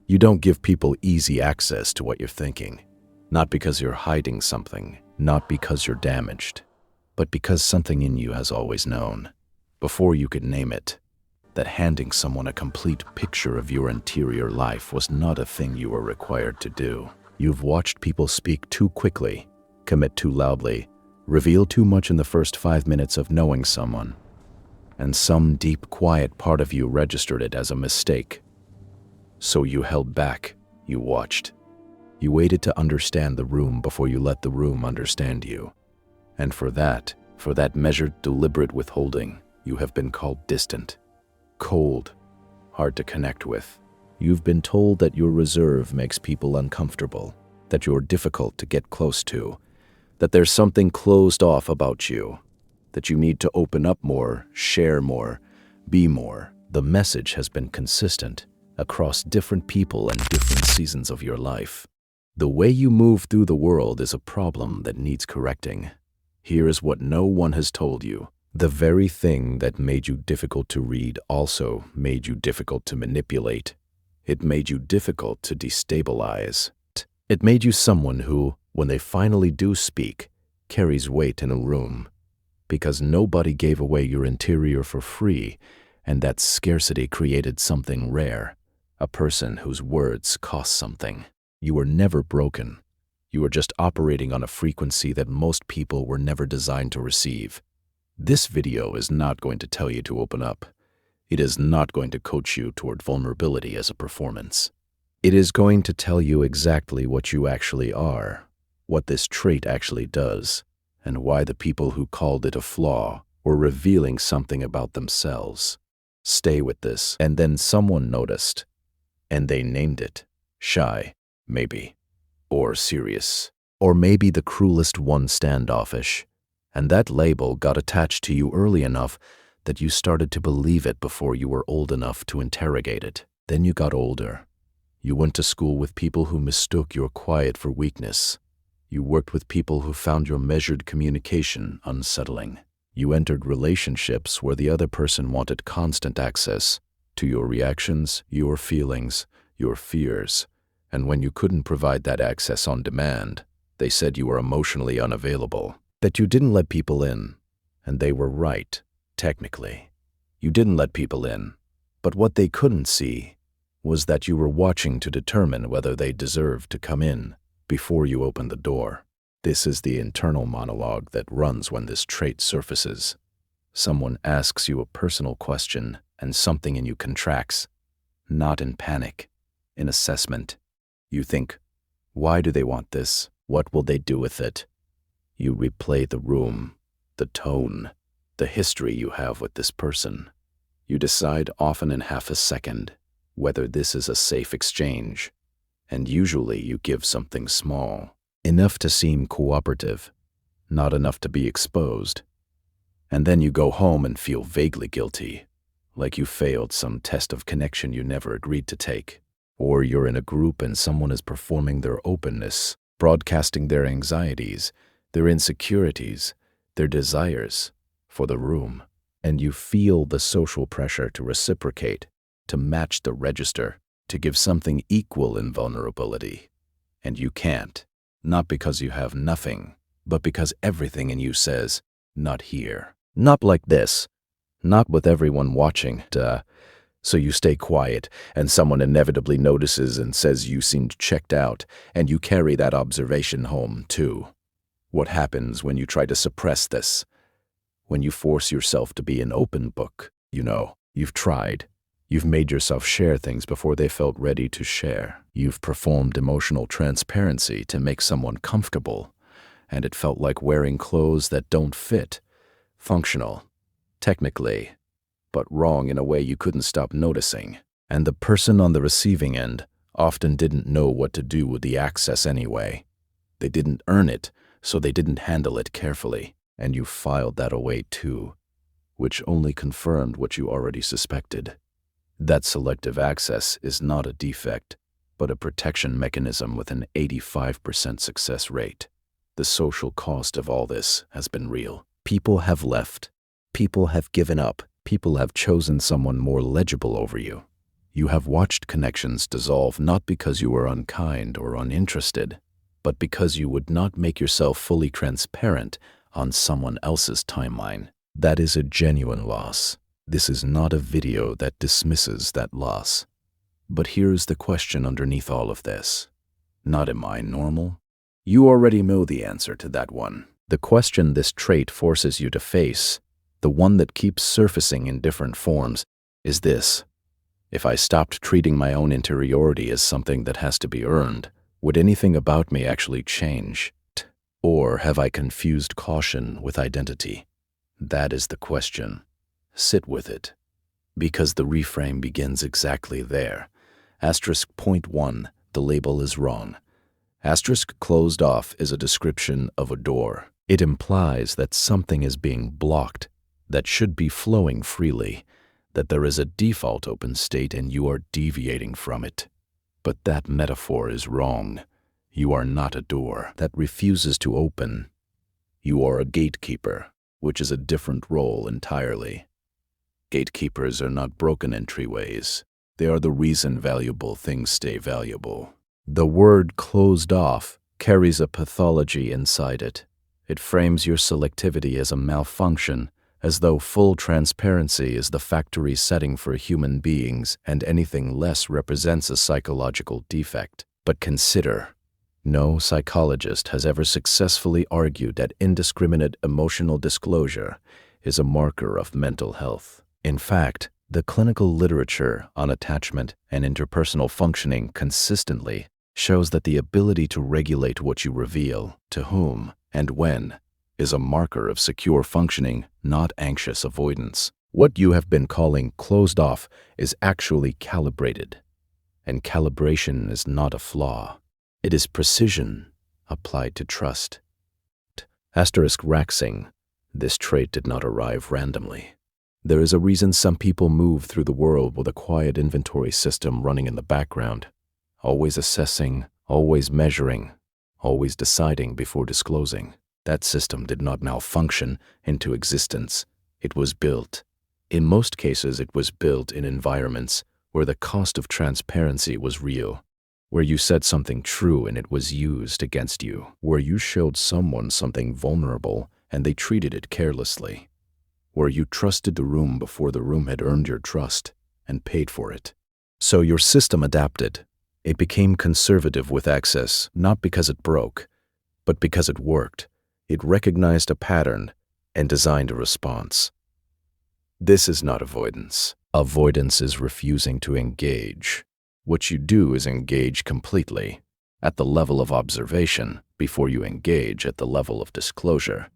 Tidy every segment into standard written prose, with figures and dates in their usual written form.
You don't give people easy access to what you're thinking. Not because you're hiding something, not because you're damaged, but because something in you has always known, before you could name it, that handing someone a complete picture of your interior life was not a thing you were required to do. You've watched people speak too quickly, commit too loudly, reveal too much in the first 5 minutes of knowing someone, and some deep, quiet part of you registered it as a mistake. So you held back, you watched. You waited to understand the room before you let the room understand you. And for that measured, deliberate withholding, you have been called distant, cold, hard to connect with. You've been told that your reserve makes people uncomfortable, that you're difficult to get close to, that there's something closed off about you, that you need to open up more, share more, be more. The message has been consistent across different people and different seasons of your life. The way you move through the world is a problem that needs correcting. Here is what no one has told you. The very thing that made you difficult to read also made you difficult to manipulate. It made you difficult to destabilize. It made you someone who, when they finally do speak, carries weight in a room. Because nobody gave away your interior for free, and that scarcity created something rare, a person whose words cost something. You were never broken. You were just operating on a frequency that most people were never designed to receive. This video is not going to tell you to open up. It is not going to coach you toward vulnerability as a performance. It is going to tell you exactly what you actually are, what this trait actually does, and why the people who called it a flaw were revealing something about themselves. Stay with this. And then someone noticed, and they named it shy, maybe, or serious, or maybe the cruelest one, standoffish. And that label got attached to you early enough that you started to believe it before you were old enough to interrogate it. Then you got older. You went to school with people who mistook your quiet for weakness. You worked with people who found your measured communication unsettling. You entered relationships where the other person wanted constant access to your reactions, your feelings, your fears. And when you couldn't provide that access on demand, they said you were emotionally unavailable, that you didn't let people in. And they were right, technically. You didn't let people in. But what they couldn't see was that you were watching to determine whether they deserved to come in before you opened the door. This is the internal monologue that runs when this trait surfaces. Someone asks you a personal question and something in you contracts, not in panic, in assessment. You think, why do they want this? What will they do with it? You replay the room, the tone, the history you have with this person. You decide, often in half a second, whether this is a safe exchange. And usually you give something small, enough to seem cooperative, not enough to be exposed. And then you go home and feel vaguely guilty, like you failed some test of connection you never agreed to take. Or you're in a group and someone is performing their openness, broadcasting their anxieties, their insecurities, their desires for the room. And you feel the social pressure to reciprocate, to match the register, to give something equal in vulnerability. And you can't, not because you have nothing, but because everything in you says, not here, not like this, not with everyone watching, So you stay quiet, and someone inevitably notices and says you seemed checked out, and you carry that observation home, too. What happens when you try to suppress this? When you force yourself to be an open book, you've tried. You've made yourself share things before they felt ready to share. You've performed emotional transparency to make someone comfortable, and it felt like wearing clothes that don't fit. Functional, technically, but wrong in a way you couldn't stop noticing. And the person on the receiving end often didn't know what to do with the access anyway. They didn't earn it, so they didn't handle it carefully. And you filed that away too, which only confirmed what you already suspected. That selective access is not a defect, but a protection mechanism with an 85% success rate. The social cost of all this has been real. People have left. People have given up. People have chosen someone more legible over you. You have watched connections dissolve not because you were unkind or uninterested, but because you would not make yourself fully transparent on someone else's timeline. That is a genuine loss. This is not a video that dismisses that loss. But here's the question underneath all of this. Not am I normal? You already know the answer to that one. The question this trait forces you to face, the one that keeps surfacing in different forms, is this. If I stopped treating my own interiority as something that has to be earned, would anything about me actually change? Or have I confused caution with identity? That is the question. Sit with it. Because the reframe begins exactly there. Point 1, the label is wrong. Closed off is a description of a door. It implies that something is being blocked, that should be flowing freely, that there is a default open state and you are deviating from it. But that metaphor is wrong. You are not a door that refuses to open. You are a gatekeeper, which is a different role entirely. Gatekeepers are not broken entryways. They are the reason valuable things stay valuable. The word closed off carries a pathology inside it. It frames your selectivity as a malfunction, as though full transparency is the factory setting for human beings and anything less represents a psychological defect. But consider, no psychologist has ever successfully argued that indiscriminate emotional disclosure is a marker of mental health. In fact, the clinical literature on attachment and interpersonal functioning consistently shows that the ability to regulate what you reveal, to whom, and when, is a marker of secure functioning, not anxious avoidance. What you have been calling closed off is actually calibrated. And calibration is not a flaw. It is precision applied to trust. Raxing, this trait did not arrive randomly. There is a reason some people move through the world with a quiet inventory system running in the background, always assessing, always measuring, always deciding before disclosing. That system did not malfunction into existence. It was built. In most cases, it was built in environments where the cost of transparency was real, where you said something true and it was used against you, where you showed someone something vulnerable and they treated it carelessly, where you trusted the room before the room had earned your trust and paid for it. So your system adapted. It became conservative with access, not because it broke, but because it worked. It recognized a pattern and designed a response. This is not avoidance. Avoidance is refusing to engage. What you do is engage completely, at the level of observation, before you engage at the level of disclosure.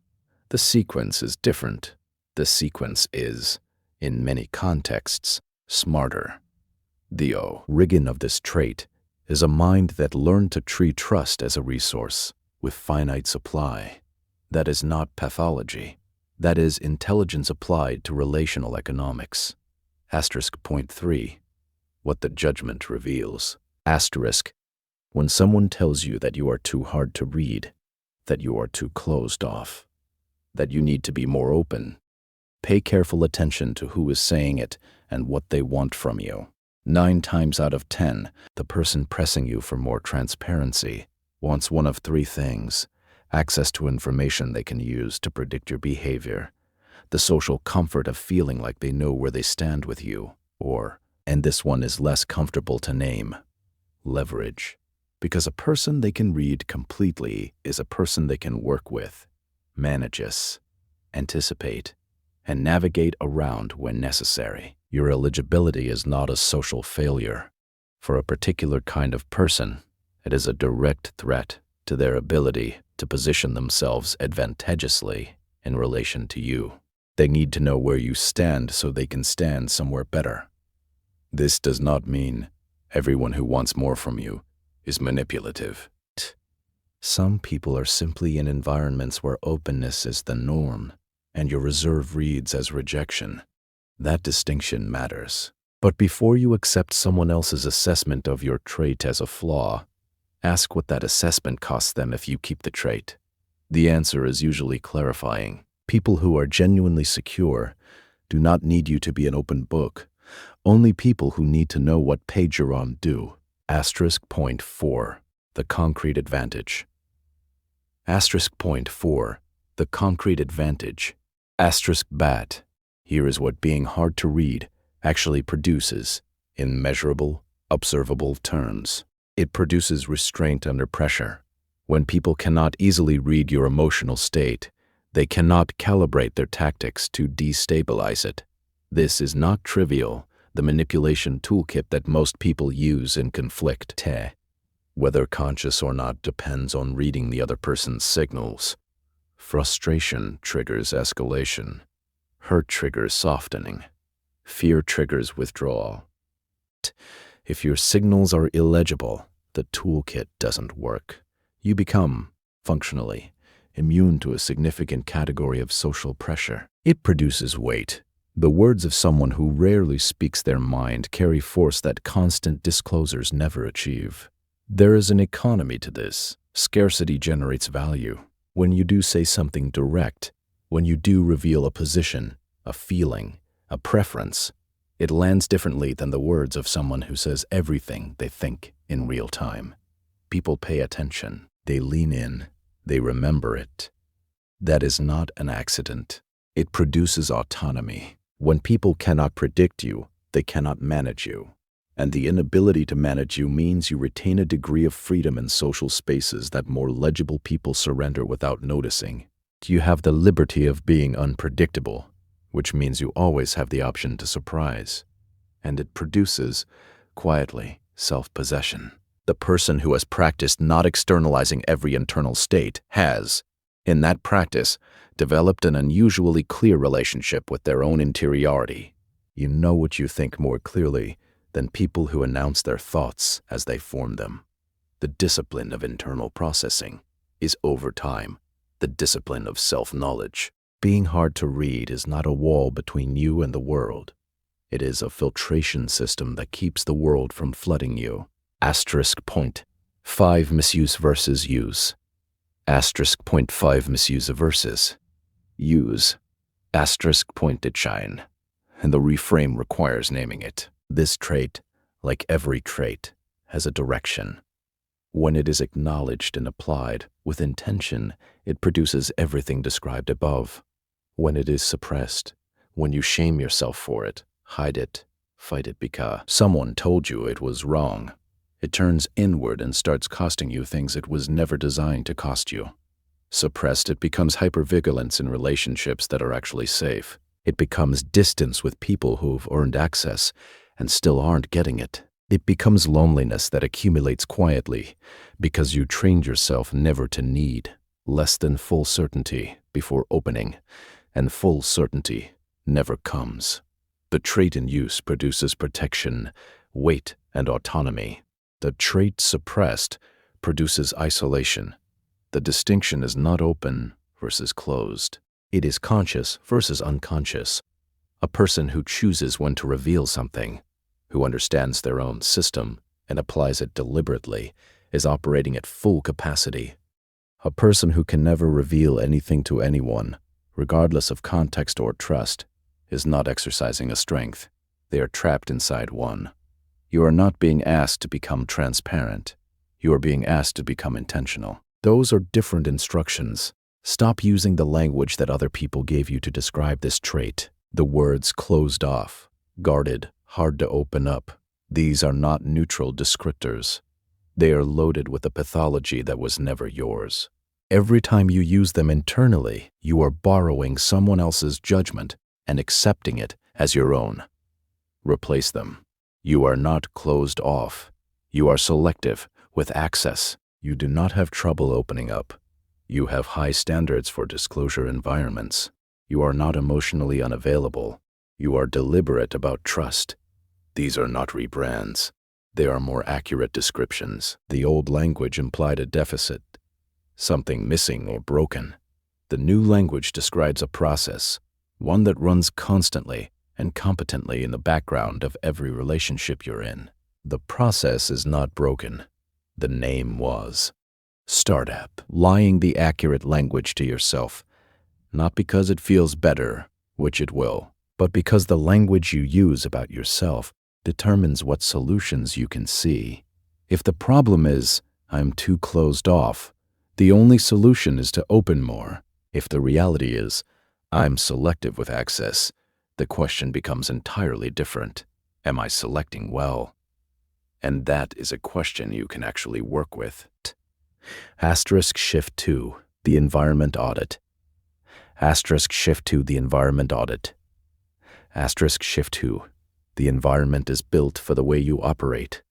The sequence is different. The sequence is, in many contexts, smarter. The origin of this trait is a mind that learned to treat trust as a resource with finite supply. That is not pathology. That is intelligence applied to relational economics. Point 3. What the judgment reveals. When someone tells you that you are too hard to read, that you are too closed off, that you need to be more open, pay careful attention to who is saying it and what they want from you. 9 times out of 10, the person pressing you for more transparency wants one of 3 things: access to information they can use to predict your behavior, the social comfort of feeling like they know where they stand with you, or, and this one is less comfortable to name, leverage. Because a person they can read completely is a person they can work with, manage, anticipate, and navigate around when necessary. Your eligibility is not a social failure. For a particular kind of person, it is a direct threat to their ability to position themselves advantageously in relation to you. They need to know where you stand so they can stand somewhere better. This does not mean everyone who wants more from you is manipulative. Some people are simply in environments where openness is the norm, and your reserve reads as rejection. That distinction matters. But before you accept someone else's assessment of your trait as a flaw, ask what that assessment costs them if you keep the trait. The answer is usually clarifying. People who are genuinely secure do not need you to be an open book Only people who need to know what page you're on do. Point 4. The concrete advantage. Point 4. The concrete advantage. Bat. Here is what being hard to read actually produces in measurable, observable terms. It produces restraint under pressure. When people cannot easily read your emotional state, they cannot calibrate their tactics to destabilize it. This is not trivial, the manipulation toolkit that most people use in conflict. Whether conscious or not depends on reading the other person's signals. Frustration triggers escalation. Hurt triggers softening. Fear triggers withdrawal. If your signals are illegible, the toolkit doesn't work. You become, functionally, immune to a significant category of social pressure. It produces weight. The words of someone who rarely speaks their mind carry force that constant disclosures never achieve. There is an economy to this. Scarcity generates value. When you do say something direct, when you do reveal a position, a feeling, a preference, it lands differently than the words of someone who says everything they think in real time. People pay attention. They lean in. They remember it. That is not an accident. It produces autonomy. When people cannot predict you, they cannot manage you. And the inability to manage you means you retain a degree of freedom in social spaces that more legible people surrender without noticing. You have the liberty of being unpredictable, which means you always have the option to surprise. And it produces, quietly, self-possession. The person who has practiced not externalizing every internal state has, in that practice, developed an unusually clear relationship with their own interiority. You know what you think more clearly than people who announce their thoughts as they form them. The discipline of internal processing is, over time, the discipline of self-knowledge. Being hard to read is not a wall between you and the world. It is a filtration system that keeps the world from flooding you. Point 5 Misuse versus use. Point 5 Misuse versus use. Point it shine. And the reframe requires naming it. This trait, like every trait, has a direction. When it is acknowledged and applied with intention, it produces everything described above. When it is suppressed, when you shame yourself for it, hide it, fight it because someone told you it was wrong, it turns inward and starts costing you things it was never designed to cost you. Suppressed, it becomes hypervigilance in relationships that are actually safe. It becomes distance with people who've earned access and still aren't getting it. It becomes loneliness that accumulates quietly because you trained yourself never to need less than full certainty before opening, and full certainty never comes. The trait in use produces protection, weight, and autonomy. The trait suppressed produces isolation. The distinction is not open versus closed. It is conscious versus unconscious. A person who chooses when to reveal something, who understands their own system and applies it deliberately, is operating at full capacity. A person who can never reveal anything to anyone, regardless of context or trust, is not exercising a strength. They are trapped inside one. You are not being asked to become transparent. You are being asked to become intentional. Those are different instructions. Stop using the language that other people gave you to describe this trait. The words closed off, guarded, hard to open up. These are not neutral descriptors. They are loaded with a pathology that was never yours. Every time you use them internally, you are borrowing someone else's judgment and accepting it as your own. Replace them. You are not closed off. You are selective, with access. You do not have trouble opening up. You have high standards for disclosure environments. You are not emotionally unavailable. You are deliberate about trust. These are not rebrands. They are more accurate descriptions. The old language implied a deficit, something missing or broken. The new language describes a process, one that runs constantly and competently in the background of every relationship you're in. The process is not broken. The name was. Startup. Lying the accurate language to yourself, not because it feels better, which it will, but because the language you use about yourself determines what solutions you can see. If the problem is, I'm too closed off, the only solution is to open more. If the reality is, I'm selective with access, the question becomes entirely different. Am I selecting well? And that is a question you can actually work with. Shift 2, the environment audit. Shift 2, the environment audit. Shift 2, the environment is built for the way you operate.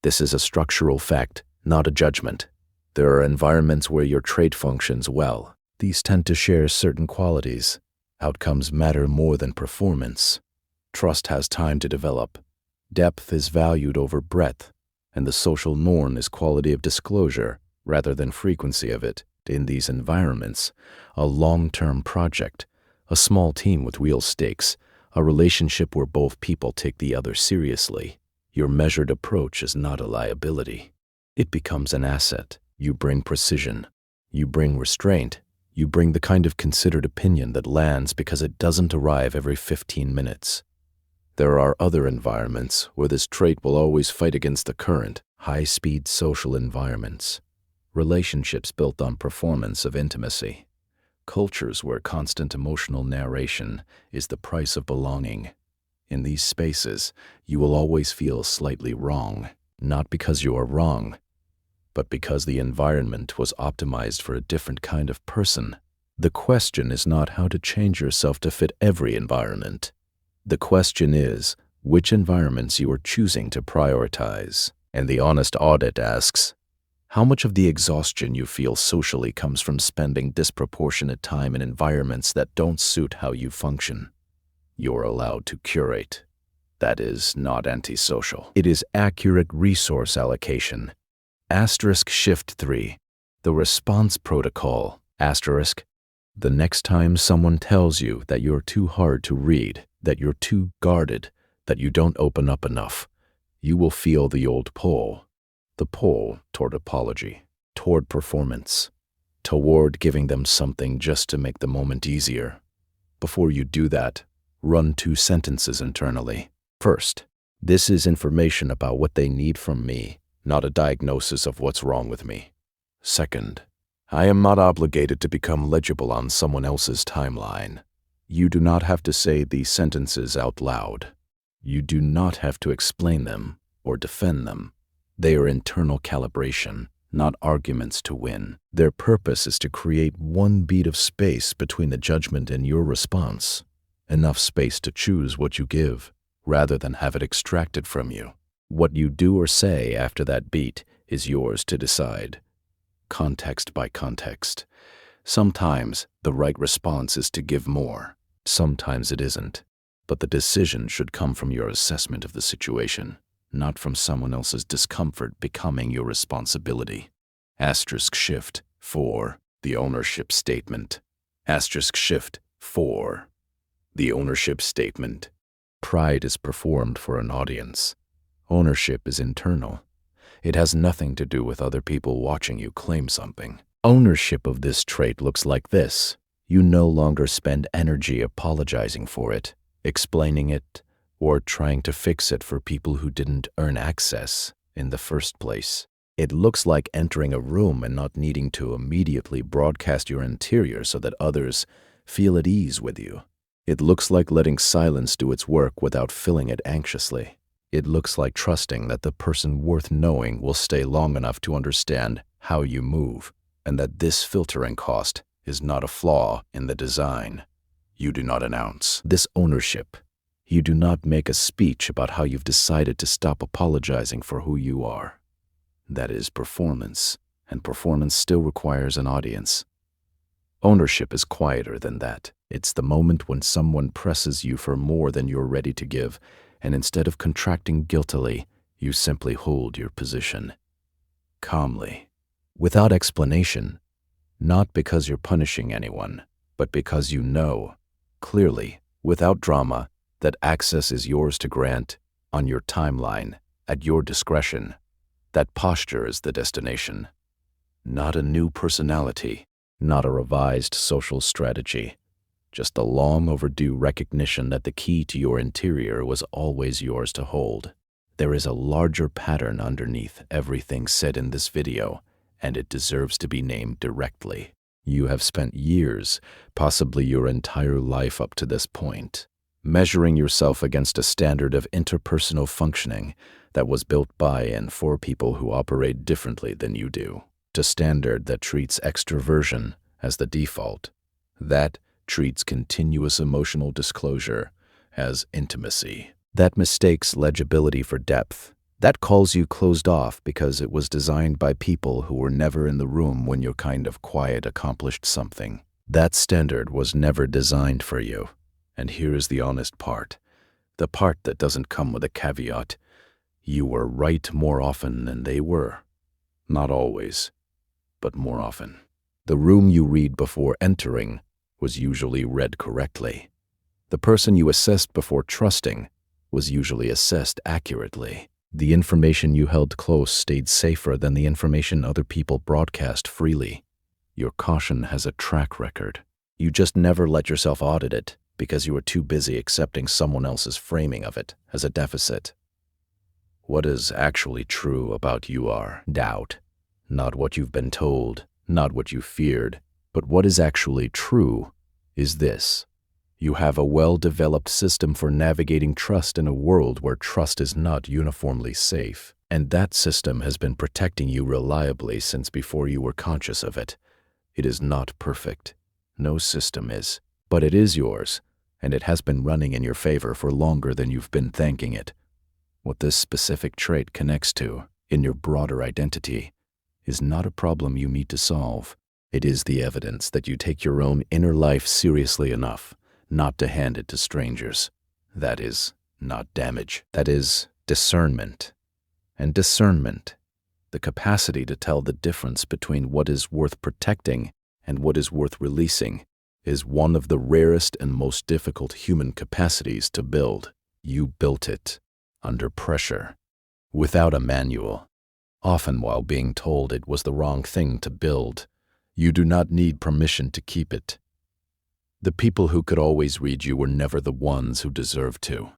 This is a structural fact, not a judgment. There are environments where your trait functions well. These tend to share certain qualities. Outcomes matter more than performance. Trust has time to develop. Depth is valued over breadth, and the social norm is quality of disclosure rather than frequency of it. In these environments, a long-term project, a small team with real stakes, a relationship where both people take the other seriously, your measured approach is not a liability. It becomes an asset. You bring precision. You bring restraint. You bring the kind of considered opinion that lands because it doesn't arrive every 15 minutes. There are other environments where this trait will always fight against the current, high-speed social environments. Relationships built on performance of intimacy. Cultures where constant emotional narration is the price of belonging. In these spaces, you will always feel slightly wrong, not because you are wrong, but because the environment was optimized for a different kind of person. The question is not how to change yourself to fit every environment. The question is which environments you are choosing to prioritize. And the honest audit asks, how much of the exhaustion you feel socially comes from spending disproportionate time in environments that don't suit how you function? You're allowed to curate. That is not antisocial. It is accurate resource allocation. Shift 3, the response protocol. The next time someone tells you that you're too hard to read, that you're too guarded, that you don't open up enough, you will feel the old pull. The pull toward apology, toward performance, toward giving them something just to make the moment easier. Before you do that, run 2 sentences internally. First, this is information about what they need from me, not a diagnosis of what's wrong with me. Second, I am not obligated to become legible on someone else's timeline. You do not have to say these sentences out loud. You do not have to explain them or defend them. They are internal calibration, not arguments to win. Their purpose is to create one beat of space between the judgment and your response, enough space to choose what you give, rather than have it extracted from you. What you do or say after that beat is yours to decide, context by context. Sometimes the right response is to give more. Sometimes it isn't. But the decision should come from your assessment of the situation, not from someone else's discomfort becoming your responsibility. Shift 4, the ownership statement. Shift 4, the ownership statement. Pride is performed for an audience. Ownership is internal. It has nothing to do with other people watching you claim something. Ownership of this trait looks like this. You no longer spend energy apologizing for it, explaining it, or trying to fix it for people who didn't earn access in the first place. It looks like entering a room and not needing to immediately broadcast your interior so that others feel at ease with you. It looks like letting silence do its work without filling it anxiously. It looks like trusting that the person worth knowing will stay long enough to understand how you move, and that this filtering cost is not a flaw in the design. You do not announce this ownership. You do not make a speech about how you've decided to stop apologizing for who you are. That is performance, and performance still requires an audience. Ownership is quieter than that. It's the moment when someone presses you for more than you're ready to give, and instead of contracting guiltily, you simply hold your position. Calmly, without explanation, not because you're punishing anyone, but because you know, clearly, without drama, that access is yours to grant, on your timeline, at your discretion. That posture is the destination. Not a new personality, not a revised social strategy, just the long overdue recognition that the key to your interior was always yours to hold. There is a larger pattern underneath everything said in this video, and it deserves to be named directly. You have spent years, possibly your entire life up to this point, measuring yourself against a standard of interpersonal functioning that was built by and for people who operate differently than you do. A standard that treats extroversion as the default, that treats continuous emotional disclosure as intimacy, that mistakes legibility for depth, that calls you closed off because it was designed by people who were never in the room when your kind of quiet accomplished something. That standard was never designed for you. And here is the honest part, the part that doesn't come with a caveat. You were right more often than they were. Not always, but more often. The room you read before entering was usually read correctly. The person you assessed before trusting was usually assessed accurately. The information you held close stayed safer than the information other people broadcast freely. Your caution has a track record. You just never let yourself audit it because you were too busy accepting someone else's framing of it as a deficit. What is actually true about you are doubt, not what you've been told, not what you feared, but what is actually true is this. You have a well-developed system for navigating trust in a world where trust is not uniformly safe, and that system has been protecting you reliably since before you were conscious of it. It is not perfect. No system is, but it is yours, and it has been running in your favor for longer than you've been thanking it. What this specific trait connects to, in your broader identity, is not a problem you need to solve. It is the evidence that you take your own inner life seriously enough not to hand it to strangers. That is not damage. That is discernment. And discernment, the capacity to tell the difference between what is worth protecting and what is worth releasing, is one of the rarest and most difficult human capacities to build. You built it under pressure, without a manual, often while being told it was the wrong thing to build. You do not need permission to keep it. The people who could always read you were never the ones who deserved to.